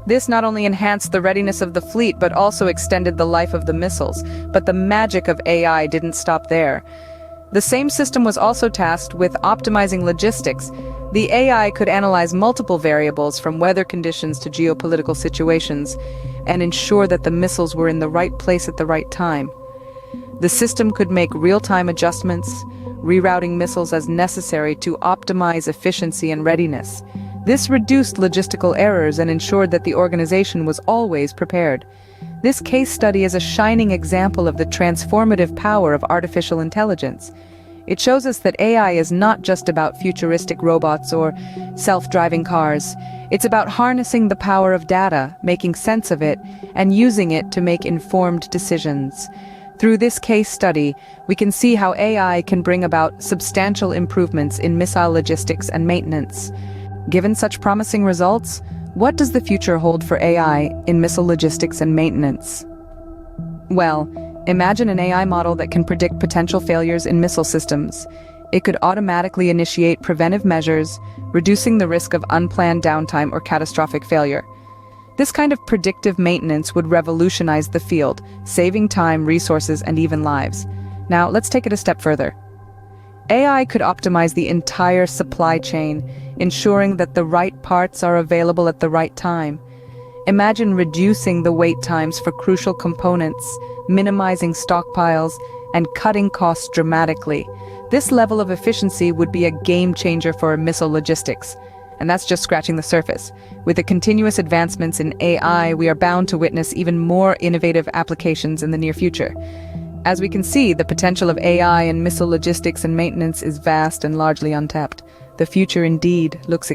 This not only enhanced the readiness of the fleet but also extended the life of the missiles. But the magic of AI didn't stop there. The same system was also tasked with optimizing logistics. The AI could analyze multiple variables from weather conditions to geopolitical situations and ensure that the missiles were in the right place at the right time. The system could make real-time adjustments, rerouting missiles as necessary to optimize efficiency and readiness. This reduced logistical errors and ensured that the organization was always prepared. This case study is a shining example of the transformative power of artificial intelligence. It shows us that AI is not just about futuristic robots or self-driving cars. It's about harnessing the power of data, making sense of it, and using it to make informed decisions. Through this case study, we can see how AI can bring about substantial improvements in missile logistics and maintenance. Given such promising results, what does the future hold for AI in missile logistics and maintenance? Well, imagine an AI model that can predict potential failures in missile systems. It could automatically initiate preventive measures, reducing the risk of unplanned downtime or catastrophic failure. This kind of predictive maintenance would revolutionize the field, saving time, resources, and even lives. Now, let's take it a step further. AI could optimize the entire supply chain, ensuring that the right parts are available at the right time. Imagine reducing the wait times for crucial components, minimizing stockpiles, and cutting costs dramatically. This level of efficiency would be a game changer for missile logistics. And that's just scratching the surface. With the continuous advancements in AI, we are bound to witness even more innovative applications in the near future. As we can see, the potential of AI in missile logistics and maintenance is vast and largely untapped. The future indeed looks